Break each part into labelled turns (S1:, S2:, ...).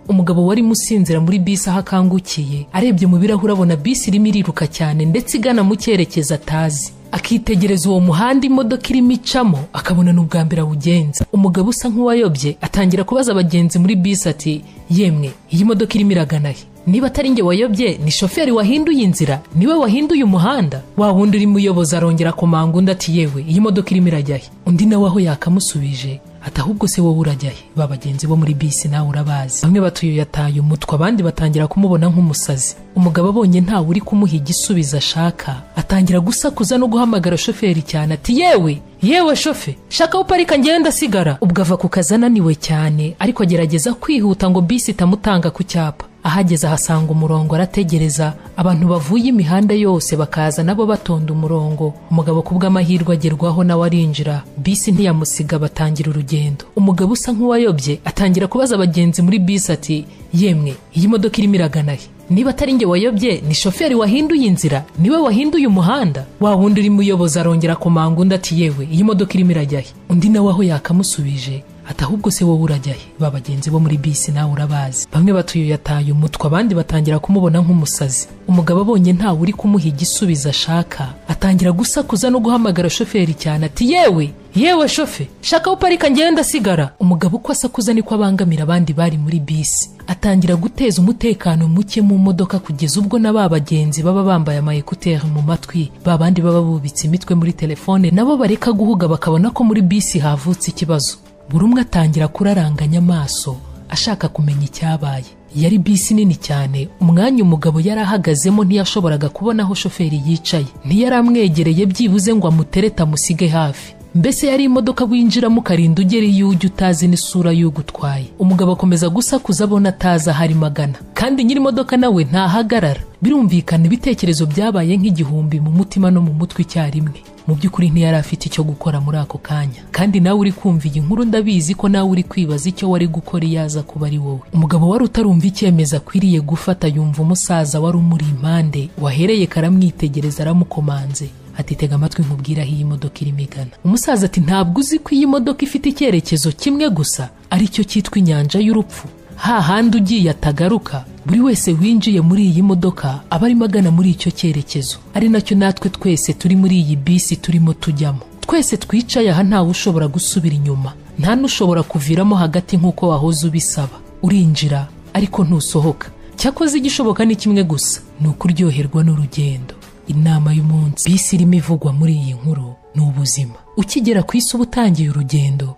S1: umugabo wari musinzira muri bisi aho akangukiye arebye mu birahuri abona bisi irimo iriruka cyane ndetse igana mu cyerekezo atazi. Akitegereza uwo muhanda imodoka irimo icamo akabona n'ubwa mbere awugenza. Umugabo usa nk'uwayobye atangira kubaza abagenzi muri bisi ati yemwe iyi modoka irimo iragana he? Niba atari nge wayobye ni shoferi wahinduye inzira, niwe wahinduye umuhanda. Wa wundi uri muyoboza arongera komanga undi ati yewe iyi modoka irimo irajya he? Undi nawe aho yakamusubije ati ahubwo se wowe urajya he? Ba bagenzi bo muri bisi nawe urabazi. Bamwe batuye yataye umutwe abandi batangira kumubona nk'umusazi. Umugabo abonye ntawe uri kumuha igisubizo ashaka atangira gusakuza no guhamagara shoferi cyane ati yewe shofe shaka uparika ngenda sigara. Ubwo ava ku kazi ananiwe cyane ariko agerageza kwihuta ngo bisi itamutanga ku cyapa. Ahageze ahasanga umurongo arategereza abantu bavuye imihanda yose bakaza nabo batonda umurongo. Umugabo kubw'amahirwe agerwaho nawe arinjira, bisi ntiyamusiga batangira urugendo. Umugabo usa nk'uwayobye atangira kubaza abagenzi muri bisi ati yemwe iyi modoka irimo iragana he? Niba atari nge wayobye ni shoferi wahinduye inzira, niwe wahinduye umuhanda. Wa wundi uri muyoboza arongera komanga undi ati yewe iyi modoka irimo irajya he? Undi nawe aho yakamusubije ati ahubwo se wowe urajya he? Ba bagenzi bo muri bisi nawe urabazi. Bamwe batuye yataye umutwe abandi batangira kumubona nk'umusazi. Umugabo abonye ntawe uri kumuha igisubizo ashaka atangira gusakuza no guhamagara shoferi cyane ati yewe shofe shaka uparika ngenda sigara. Umugabo uko asakuza niko abangamira abandi bari muri bisi. Atangira guteza umutekano muke mu modoka kugeza ubwo na ba bagenzi baba bambaye ama écouteurs mu matwi, babandi baba bubitse imitwe muri telefone nabo bareka guhuga bakabona ko muri bisi havutse ikibazo. Buri umwe atangira kuraranganya amaso ashaka kumenya icyabaye. Yari bisi nini cyane, umwanya umugabo yari ahagazemo ntiyashoboraga kubona aho shoferi yicaye. Ntiyaramwegereye byibuze ngo amutereta musige hafi. Mbese yari imodoka winjiramo karinda ugera iyo ujya utazi n'isura y'ugutwaye. Umugabo akomeza gusakuza abona ataza hari magana kandi nyiri imodoka nawe ntahagarara. Birumvikana ibitekerezo byabaye nk'igihumbi mu mutima no mu mutwe icyarimwe. Mu by'ukuri ntiyari afite icyo gukora muri ako kanya, kandi nawe uri kumva iyi nkuru ndabizi ko nawe uri kwibaza icyo wari gukora iyaza kuba ari wowe. Umugabo wari utarumva icyemezo akwiriye gufata yumva umusaza wari umuri impande wahereye karamwitegereza aramukomanze ati tega amatwi nkubwira aho iyi modoka irimo igana. Umusaza ati ntabwo uzi ko iyi modoka ifite icyerekezo kimwe gusa aricyo cyitwa inyanja y'urupfu. Hahandi ugiye atagaruka, buri wese winjiye muri iyi modoka aba arimo agana muri icyo cyerekezo, ari nacyo natwe twese turi muri iyi bisi turimo tujyamo. Twese twicaye aha ntawe ushobora gusubira inyuma, nta n'ushobora kuviramo hagati nk'uko wahoze ubisaba. Urinjira ariko ntusohoka. Cyakoze igishoboka ni kimwe gusa, ni ukuryoherwa n'urugendo. Inama y'umunsi bisi irimo ivugwa muri iyi nkuru ni ubuzima. Ukigera ku isi ubutangiye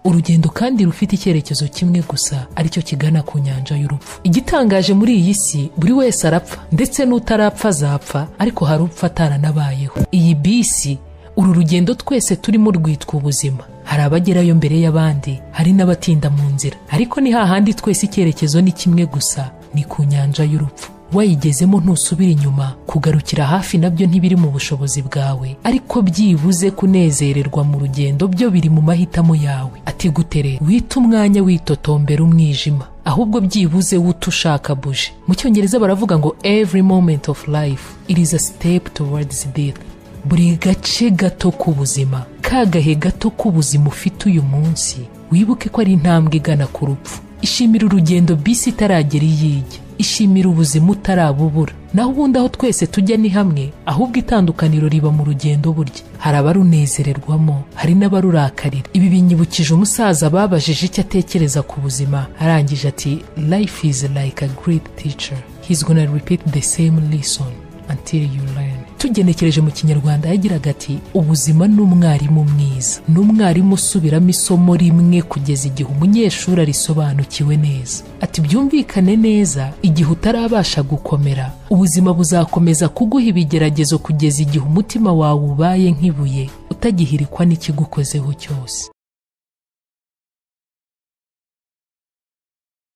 S1: urugendo kandi rufite icyerekezo kimwe gusa aricyo kigana ku nyanja y'urupfu. Igitangaje muri iyi si buri wese arapfa, ndetse n'utarapfa azapfa, ariko hari upfa ataranabayeho. Iyi bisi uru rugendo twese turimo rwitwa ubuzima. Hari abagerayo mbere y'abandi, hari n'abatinda mu nzira, ariko ni hahandi twese icyerekezo ni kimwe gusa, ni ku nyanja y'urupfu. Wayigezemo ntusubira inyuma, kugarukira hafi nabyo ntibiri mu bushobozi bwawe, ariko byibuze kunezererwa mu rugendo byo biri mu mahitamo yawe. Ati gutere wita umwanya witotombera umwijima, ahubwo byibuze ushaka buje. Mu Cyongereza baravuga ngo every moment of life it is a step towards death. Buri gace gato k'ubuzima, kagahe gato k'ubuzima ufite uyu munsi, wibuke ko ari intambwe igana ku rupfu. Ishimira urugendo bisi itaragera iyijya, ishimira ubuzima utarabubura. Naho ubundi aho twese tujya ni hamwe, ahubwo itandukaniro riba mu rugendo burya. Hari abarunezererwamo, hari n'abarurakarira. Ibi binyibukije umusaza babajije icyo atekereza ku buzima, arangije ati life is like a great teacher, he's gonna repeat the same lesson until you learn. Tugenekereje mu Kinyarwanda yagiraga ati ubuzima ni umwarimu mwiza, ni umwarimu usubiramo isomo rimwe kugeza igihe umunyeshuri arisobanukiwe neza. Ati byumvikane neza, igihe utarabasha gukomera, ubuzima buzakomeza kuguha ibigeragezo kugeza igihe umutima wawe ubaye nk'ibuye utagihirikwa n'ikigukozeho cyose.